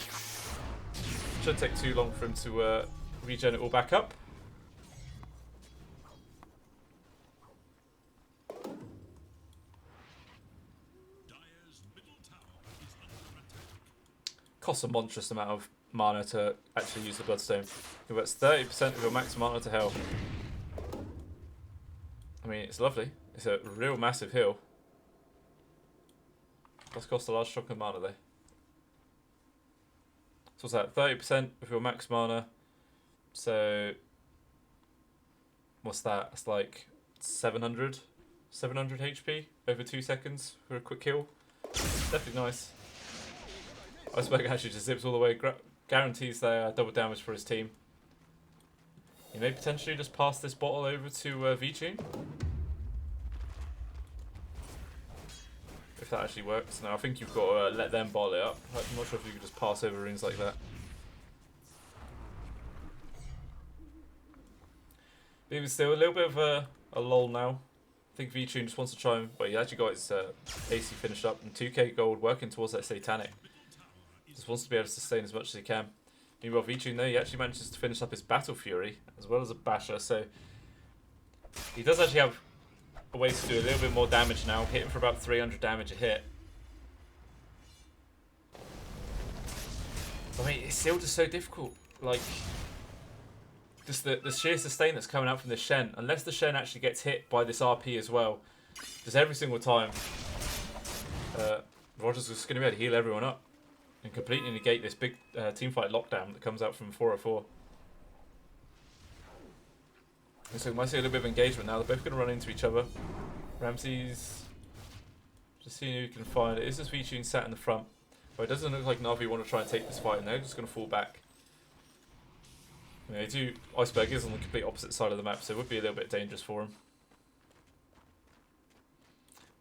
shouldn't take too long for him to regen it all back up. Costs a monstrous amount of mana to actually use the Bloodstone. It works 30% of your max mana to hell. I mean, it's lovely. It's a real massive heal. Does cost a large chunk of mana though. So what's that? 30% of your max mana. So what's that? It's like 700 700 HP over 2 seconds for a quick kill. Definitely nice. Iceberg actually just zips all the way, guarantees their double damage for his team. He may potentially just pass this bottle over to VTune. If that actually works. Now I think you've got to let them bottle it up. I'm not sure if you could just pass over runes like that. But even still, a little bit of a lull now. I think VTune just wants to try and... Well, he actually got his AC finished up and 2k gold working towards that Satanic. Just wants to be able to sustain as much as he can. Meanwhile, VTune though, he actually manages to finish up his Battle Fury as well as a Basher, so he does actually have a way to do a little bit more damage now, hitting for about 300 damage a hit. I mean, it's still just so difficult. Like, just the sheer sustain that's coming out from the Shen, unless the Shen actually gets hit by this RP as well, just every single time, Rogers is going to be able to heal everyone up and completely negate this big teamfight lockdown that comes out from 404. And so we might see a little bit of engagement now. They're both going to run into each other. Ramses just seeing who he can find. It is this VTune sat in the front. But it doesn't look like Na'Vi want to try and take this fight, and they're just going to fall back. I mean, Iceberg is on the complete opposite side of the map, so it would be a little bit dangerous for him.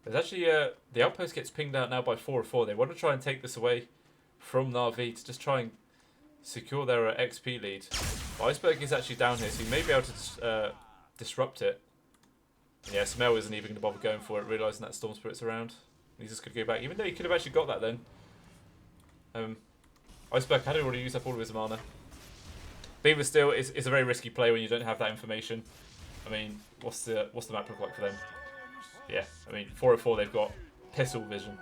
There's actually the outpost gets pinged out now by 404. They want to try and take this away from Na'Vi to just try and secure their XP lead. But Iceberg is actually down here, so he may be able to disrupt it. Yeah, Smell isn't even going to bother going for it, realising that Storm Spirit's around. He's just going to go back, even though he could have actually got that then. Iceberg had already used up all of his mana. But even still, it's a very risky play when you don't have that information. I mean, what's the map look like for them? Yeah, I mean, 404, they've got pistol vision.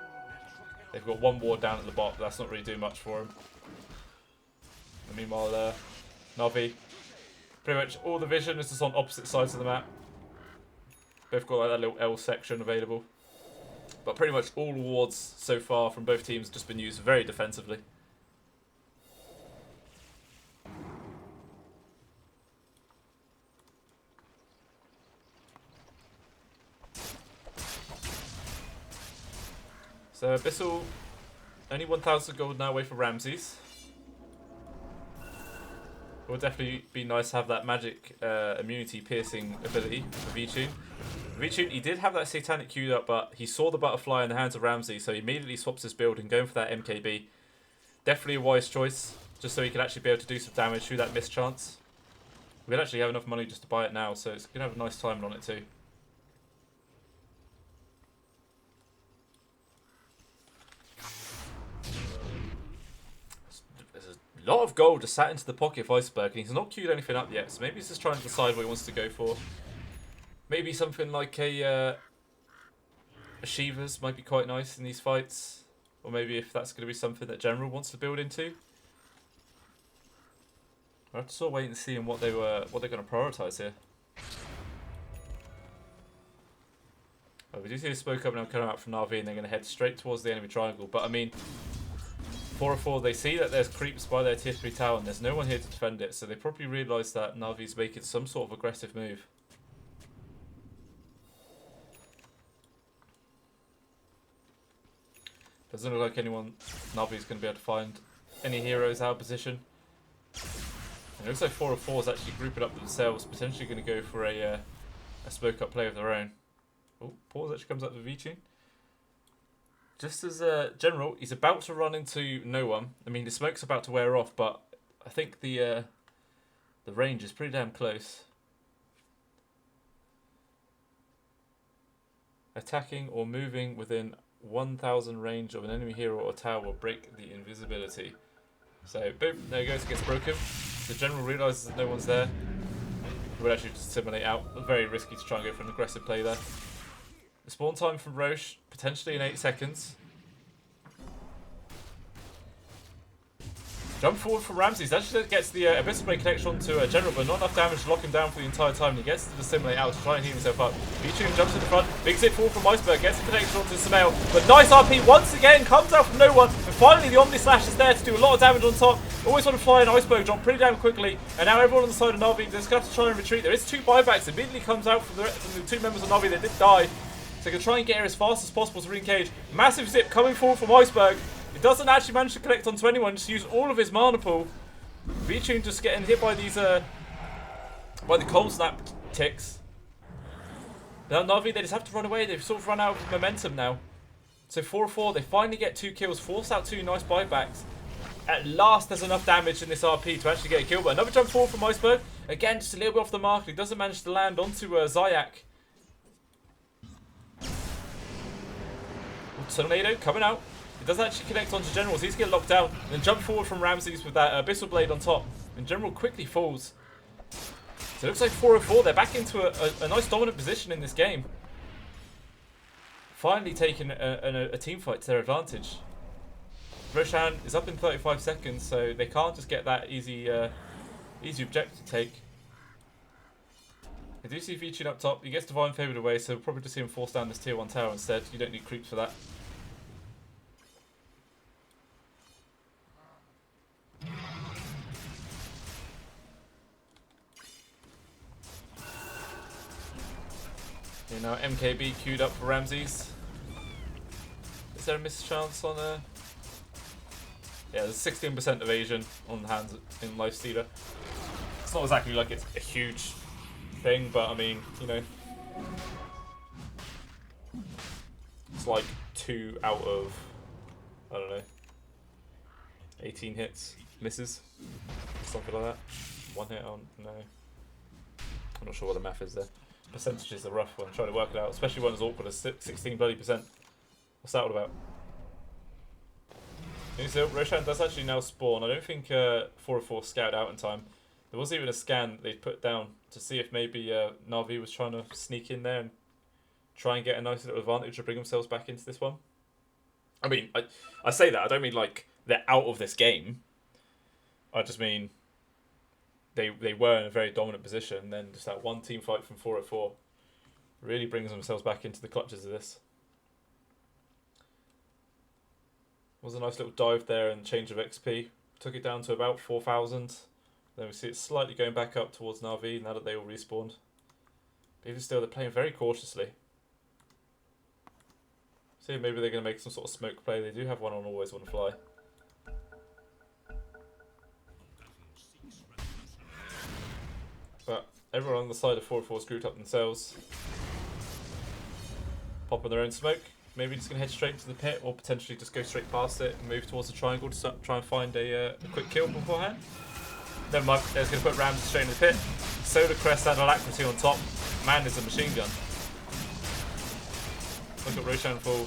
They've got one ward down at the bot, but that's not really doing much for them. And meanwhile, Na'Vi, pretty much all the vision is just on opposite sides of the map. Both got like that little L section available. But pretty much all wards so far from both teams have just been used very defensively. So Abyssal, only 1,000 gold now away for Ramses. It would definitely be nice to have that magic immunity piercing ability for VTune. VTune, he did have that Satanic queued up, but he saw the butterfly in the hands of Ramses, so he immediately swaps his build and going for that MKB. Definitely a wise choice, just so he can actually be able to do some damage through that mischance. We'll actually have enough money just to buy it now, so it's going to have a nice timing on it too. A lot of gold just sat into the pocket of Iceberg, and he's not queued anything up yet, so maybe he's just trying to decide what he wants to go for. Maybe something like a Shivas might be quite nice in these fights, or maybe if that's going to be something that General wants to build into. We'll have to sort of wait and see what they're going to prioritise here. Oh, we do see a smoke up now coming out from Na'Vi, and they're going to head straight towards the enemy triangle, but I mean, 404, they see that there's creeps by their tier 3 tower and there's no one here to defend it, so they probably realise that Na'Vi's making some sort of aggressive move. Doesn't look like Na'Vi's going to be able to find any heroes out of position. And it looks like 404 is actually grouping up themselves, potentially going to go for a smoke up play of their own. Oh, pause actually comes up with VTune. Just as a general, he's about to run into no one. I mean, the smoke's about to wear off, but I think the range is pretty damn close. Attacking or moving within 1,000 range of an enemy hero or tower will break the invisibility. So, boom, there he goes, it gets broken. The general realises that no one's there. He would actually just simulate out. Very risky to try and go for an aggressive play there. The spawn time from Roche, potentially in 8 seconds. Jump forward from Ramses. Actually gets the Abyssal Blade connection onto General, but not enough damage to lock him down for the entire time. He gets to dissimulate out to try and heal himself up. VTune jumps in the front, big zip forward from Iceberg, gets the connection onto Samael, but nice RP once again, comes out from no one, and finally the Omni Slash is there to do a lot of damage on top. Always want to fly an Iceberg drop pretty damn quickly, and now everyone on the side of Na'Vi is going to have to try and retreat. There is 2 buybacks, immediately comes out from the 2 members of Na'Vi that did die. So they can try and get here as fast as possible to re-engage. Massive zip coming forward from Iceberg. He doesn't actually manage to connect onto anyone, just use all of his mana pool. VTune just getting hit by these, by the cold snap ticks. Now Na'Vi, they just have to run away. They've sort of run out of momentum now. So 4-4, they finally get 2 kills, force out 2 nice buybacks. At last, there's enough damage in this RP to actually get a kill. But another jump forward from Iceberg. Again, just a little bit off the mark. He doesn't manage to land onto Zayak. Tornado coming out. He doesn't actually connect onto General, so he's getting locked down. Then jump forward from Ramses with that Abyssal Blade on top. And General quickly falls. So it looks like 4-4. They're back into a nice dominant position in this game. Finally taking a team fight to their advantage. Roshan is up in 35 seconds, so they can't just get that easy objective to take. I do see VTune up top. He gets Divine Favoured away, so we'll probably just see him force down this tier 1 tower instead. You don't need creeps for that. Okay, now MKB queued up for Ramses. Is there a missed chance on a... Yeah, there's 16% evasion on hands in Lifestealer. It's not exactly like it's a huge thing, but I mean, you know, it's like 2 out of, I don't know, 18 hits, misses, something like that. 1 hit on, no. I'm not sure what the math is there. Percentages are rough when I'm trying to work it out, especially when it's awkward as 16 bloody %. What's that all about? So Roshan does actually now spawn. I don't think 4-4 scouted out in time. There was even a scan they put down to see if maybe Na'Vi was trying to sneak in there and try and get a nice little advantage to bring themselves back into this one. I mean, I say that. I don't mean like they're out of this game. I just mean they were in a very dominant position. And then just that one team fight from 4-4 really brings themselves back into the clutches of this. Was a nice little dive there and change of XP. Took it down to about 4,000. Then we see it slightly going back up towards Na'Vi now that they all respawned. But even still, they're playing very cautiously. See, maybe they're going to make some sort of smoke play. They do have one on Always Wanna Fly. But everyone on the side of 4-4 screwed up themselves. Popping their own smoke. Maybe just going to head straight to the pit, or potentially just go straight past it and move towards the triangle to try and find a quick kill beforehand. Never mind, they're going to put Rams straight in the pit. Solar Crest and Alacrity on top. Man is a machine gun. Look at Roshan fall.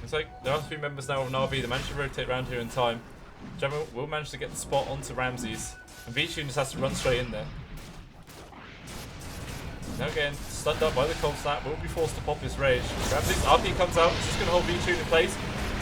It's like there are 3 members now of Na'Vi. They managed to rotate around here in time. General will manage to get the spot onto Ramses. And VTune just has to run straight in there. Now again, stunned up by the cold snap, will be forced to pop his rage. Ramses, after he comes out, is just going to hold VTune in place.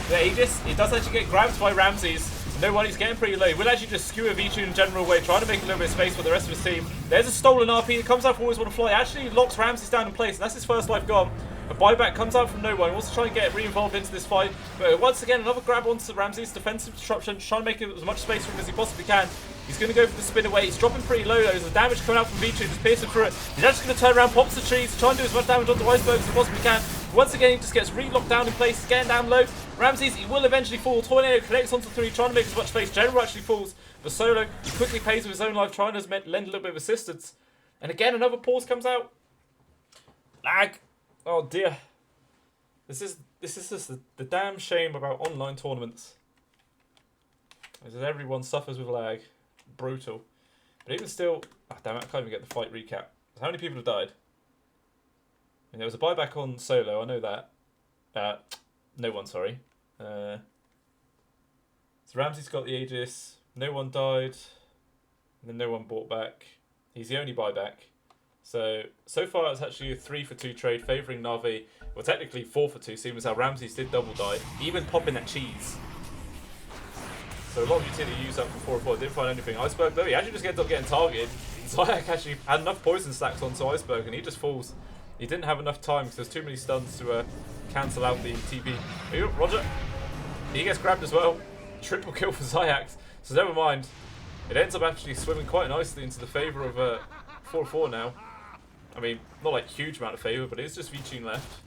The Aegis, he does actually get grabbed by Ramses. No one, he's getting pretty low. He will actually just skewer VTune in general away, trying to make a little bit of space for the rest of his team. There's a stolen RP that comes out for Always Wanna Fly. Actually locks Ramses down in place, and that's his first life gone. A buyback comes out from no one. He wants to try and get re-involved into this fight. But once again, another grab onto Ramses' defensive disruption, trying to make as much space for him as he possibly can. He's going to go for the spin away. He's dropping pretty low though. There's the damage coming out from VTune, just piercing through it. He's actually going to turn around, pops the trees, try and do as much damage onto Iceberg as he possibly can. Once again, he just gets re-locked down in place, getting down low. Ramses, he will eventually fall. Tornado connects onto 3, trying to make as much space. General actually falls. But Solo, he quickly pays with his own life, trying to lend a little bit of assistance. And again, another pause comes out. Lag. Oh dear. This is just the damn shame about online tournaments. Is that everyone suffers with lag. Brutal. But even still, oh damn it, I can't even get the fight recap. How many people have died? I mean, there was a buyback on Solo, I know that. No one, sorry. So Ramses got the Aegis, no one died, and then no one bought back. He's the only buyback. So far it's actually a 3-for-2 trade favouring Na'Vi. Well, technically 4-for-2, seeing as how Ramses did double die, even popping that cheese. So a lot of utility used up for 4-4, didn't find anything. Iceberg though, he actually just ends up getting targeted. Zayak actually had enough poison stacks onto Iceberg and he just falls. He didn't have enough time because there's too many stuns to cancel out the TP. Roger. He gets grabbed as well. Triple kill for Zayak. So never mind. It ends up actually swimming quite nicely into the favour of 4-4 now. I mean, not like huge amount of favour, but it's just V-Tune left.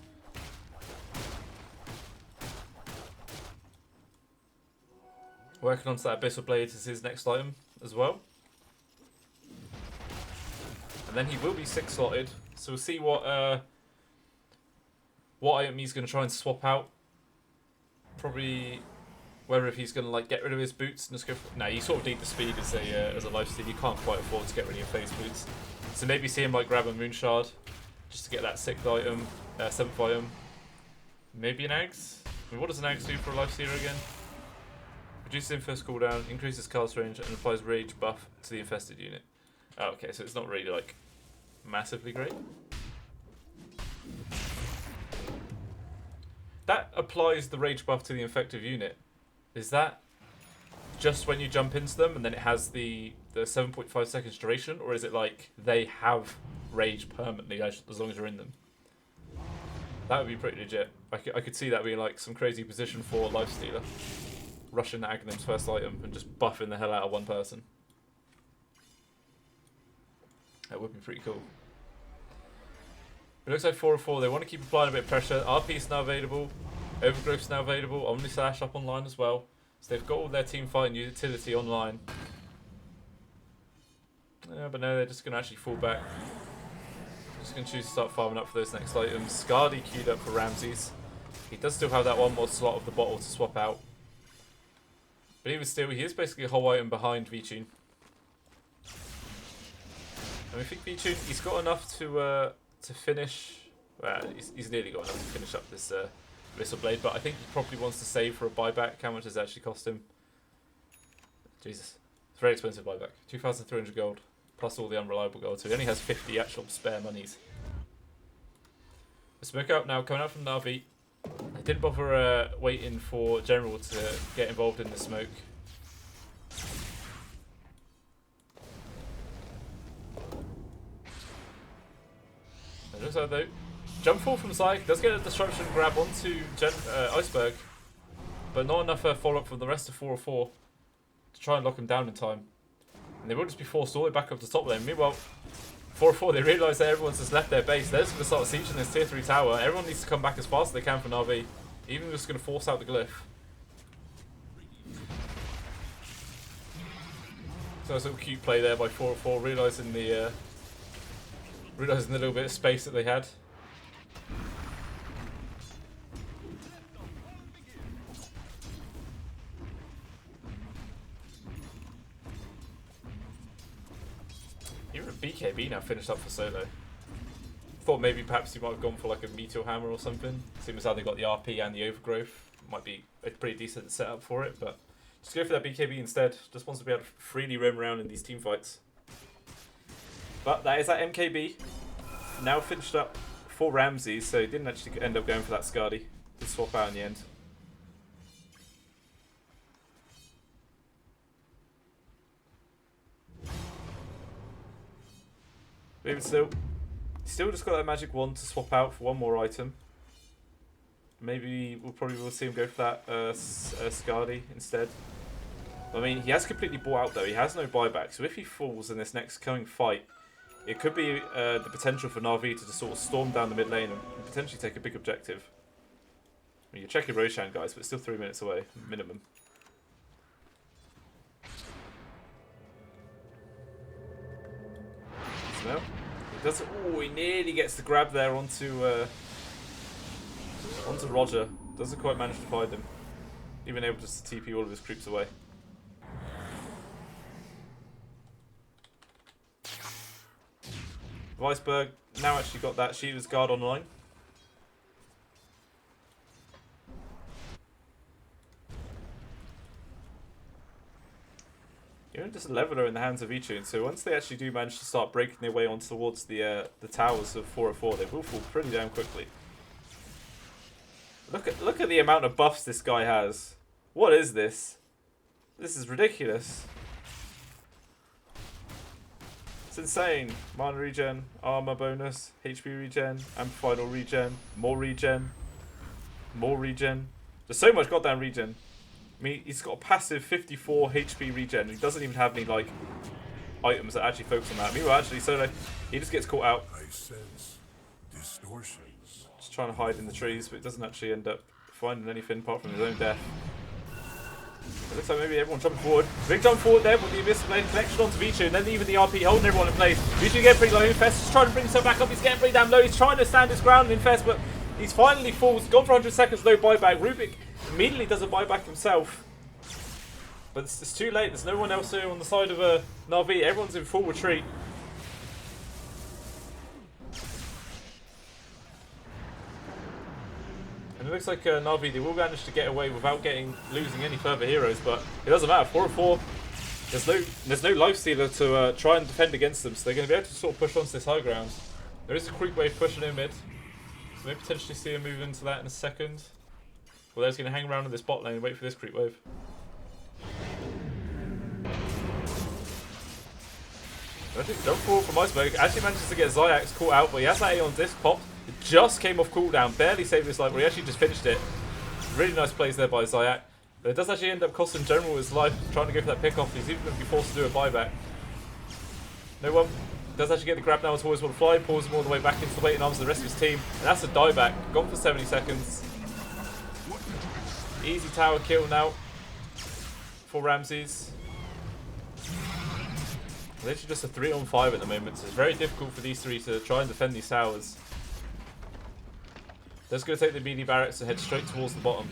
Working onto that Abyssal Blade as his next item as well. And then he will be 6-slotted, so we'll see what item he's going to try and swap out. Probably whether if he's going to like get rid of his boots and just go for... No, you sort of need the speed as a lifesteal. You can't quite afford to get rid of your phase boots. So maybe see him like grab a Moonshard just to get that 6th item, 7th item. Maybe an Ags? I mean, what does an Ags do for a lifestealer again? Reduces infest cooldown, increases cast range, and applies rage buff to the infested unit. Oh, okay, so it's not really like massively great. That applies the rage buff to the infected unit. Is that just when you jump into them and then it has the 7.5 seconds duration, or is it like they have rage permanently as long as you're in them? That would be pretty legit. I could see that being like some crazy position for lifestealer. Rushing Aghanim's first item and just buffing the hell out of one person. That would be pretty cool. It looks like 4-4. They want to keep applying a bit of pressure. RP is now available. Overgrowth is now available. Omni Slash up online as well. So they've got all their team fighting utility online. Yeah, but no, they're just going to actually fall back. Just going to choose to start farming up for those next items. Skadi queued up for Ramses. He does still have that one more slot of the bottle to swap out. But even still, he is basically a whole item behind V-Tune. And I think V-Tune, he's got enough to finish... Well, he's nearly got enough to finish up this Abyssal Blade, but I think he probably wants to save for a buyback. How much does it actually cost him? Jesus. It's a very expensive buyback. 2,300 gold, plus all the unreliable gold. So he only has 50 actual spare monies. The smoke out now, coming out from Na'Vi. I didn't bother waiting for General to get involved in the smoke. It looks like though, jump fall from Zyke does get a disruption grab onto Iceberg, but not enough follow up from the rest of 4-4 to try and lock him down in time. And they will just be forced all the way back up to top lane. Meanwhile, 4-4, they realise that everyone's just left their base. They're just going to start sieging this tier 3 tower. Everyone needs to come back as fast as they can for Na'Vi. Even just going to force out the glyph. So nice little cute play there by 4-4, realising the little bit of space that they had. Even BKB now finished up for solo. Thought maybe perhaps he might have gone for like a Meteor Hammer or something. Seeing as how they got the RP and the Overgrowth. Might be a pretty decent setup for it, but just go for that BKB instead. Just wants to be able to freely roam around in these team fights. But that is that MKB. Now finished up for Ramses, so he didn't actually end up going for that Skadi. Did swap out in the end. But even still just got that magic wand to swap out for one more item. Maybe we'll see him go for that Skadi instead. I mean, he has completely bought out though. He has no buyback, so if he falls in this next coming fight, it could be the potential for Na'Vi to just sort of storm down the mid lane and potentially take a big objective. I mean, you're checking Roshan, guys, but it's still 3 minutes away, minimum. So now, he does. Oh, he nearly gets the grab there onto Roger. Doesn't quite manage to find him. Even able just to TP all of his creeps away. Iceberg now actually got that Shiva's Guard online. You're just a leveler in the hands of V-Tune, so once they actually do manage to start breaking their way on towards the towers of 404, they will fall pretty damn quickly. Look at the amount of buffs this guy has. What is this? This is ridiculous. It's insane. Mana regen, armor bonus, HP regen, amplified regen, more regen, more regen. There's so much goddamn regen. I mean, he's got a passive 54 HP regen. He doesn't even have any, like, items that actually focus on that. Meanwhile, actually, Solo, he just gets caught out. I sense distortions. Just trying to hide in the trees, but it doesn't actually end up finding anything apart from his own death. It looks like maybe everyone jumping forward. Big jump forward there with the Abyss Blade connection onto Vichu, and then even the RP holding everyone in place. Vichu getting pretty low. Infest is trying to bring himself back up. He's getting pretty damn low. He's trying to stand his ground in Infest, but he's finally falls. Gone for 100 seconds, no buyback. Rubik immediately does a buyback himself. But it's too late. There's no one else here on the side of Na'Vi. Everyone's in full retreat. And it looks like Na'Vi, they will manage to get away without losing any further heroes, but it doesn't matter. 4-4. There's no life stealer to try and defend against them, so they're going to be able to sort of push onto this high ground. There is a creep wave pushing in mid, so maybe potentially see him move into that in a second. Well, they're just going to hang around in this bot lane and wait for this creep wave. Jump forward from Iceberg. Actually manages to get Zyax caught out, but he has that Aeon Disc popped. It just came off cooldown, barely saved his life, but he actually just finished it. Really nice plays there by Zyax. But it does actually end up costing General his life, trying to go for that pick off. He's even going to be forced to do a buyback. No one does actually get the grab now towards one fly, pulls him all the way back into the waiting arms of the rest of his team. And that's a dieback. Gone for 70 seconds. Easy tower kill now for Ramses. Literally just a 3-on-5 at the moment, so it's very difficult for these three to try and defend these towers. They're just going to take the melee barracks and head straight towards the bottom.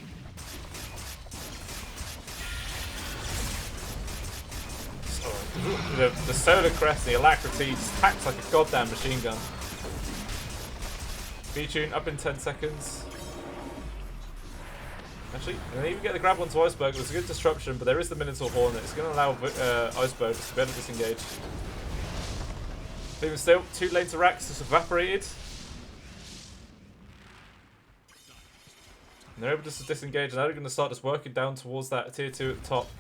So, the Solar Crest, the Alacrity, just packs like a goddamn machine gun. V-Tune up in 10 seconds. Actually, and they even get the grab onto Iceberg. It was a good disruption, but there is the Minotaur Hornet. It's going to allow Iceberg just to be able to disengage. But even still, 2 lanes of racks just evaporated. And they're able just to disengage, and now they're going to start just working down towards that tier 2 at the top.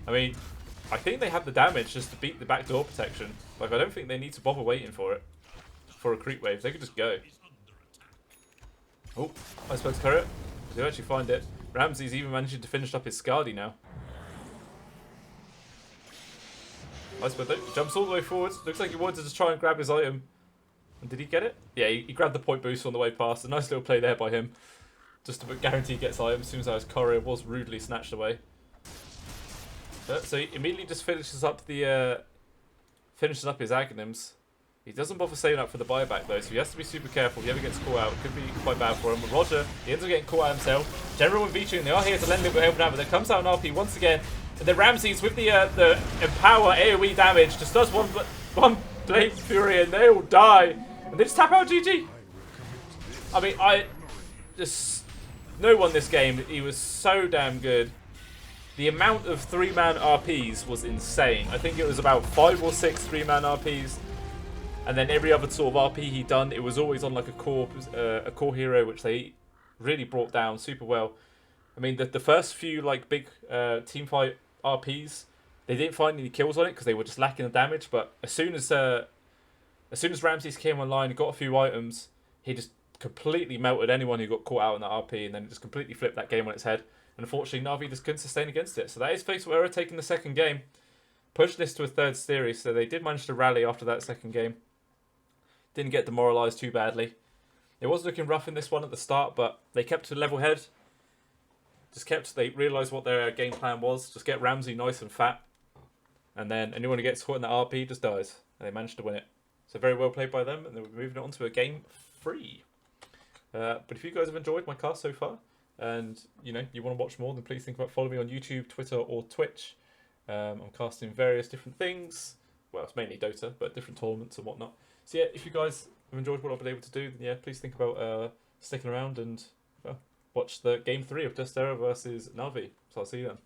I mean, I think they have the damage just to beat the backdoor protection. Like, I don't think they need to bother waiting for it. For a creep wave. They could just go. Oh, Iceberg's turret. They actually find it. Ramses even managing to finish up his Skadi now. Iceberg though, jumps all the way forward. Looks like he wanted to just try and grab his item. And did he get it? Yeah, he grabbed the point boost on the way past. A nice little play there by him. Just to guarantee he gets item as soon as his courier was rudely snatched away. So he immediately just finishes up his Aghanims. He doesn't bother saving up for the buyback though, so he has to be super careful. If he ever gets caught out, it could be quite bad for him. But Roger, he ends up getting caught out himself. General and V-Tune, they are here to lend a little bit of help now, but there comes out an RP once again. And then Ramses with the Empower AoE damage just does one Blade Fury and they all die. And they just tap out GG. I mean, no one this game, he was so damn good. The amount of 3-man RPs was insane. I think it was about 5 or 6 3-man RPs. And then every other sort of RP he'd done, it was always on like a core hero, which they really brought down super well. I mean, the first few like big teamfight RPs, they didn't find any kills on it because they were just lacking the damage. But as soon as Ramses came online and got a few items, he just completely melted anyone who got caught out in that RP, and then just completely flipped that game on its head. And unfortunately, Na'Vi just couldn't sustain against it. So that is Fatal Error taking the second game, pushed this to a third series. So they did manage to rally after that second game. Didn't get demoralised too badly. It was looking rough in this one at the start, but they kept a level head. They realised what their game plan was. Just get Ramsey nice and fat. And then anyone who gets caught in the RP just dies. And they managed to win it. So very well played by them. And then we're moving on to a game 3. But if you guys have enjoyed my cast so far, and you want to watch more, then please think about following me on YouTube, Twitter, or Twitch. I'm casting various different things. Well, it's mainly Dota, but different tournaments and whatnot. So yeah, if you guys have enjoyed what I've been able to do, then yeah, please think about sticking around and watch the game 3 of Dustera versus Na'Vi. So I'll see you then.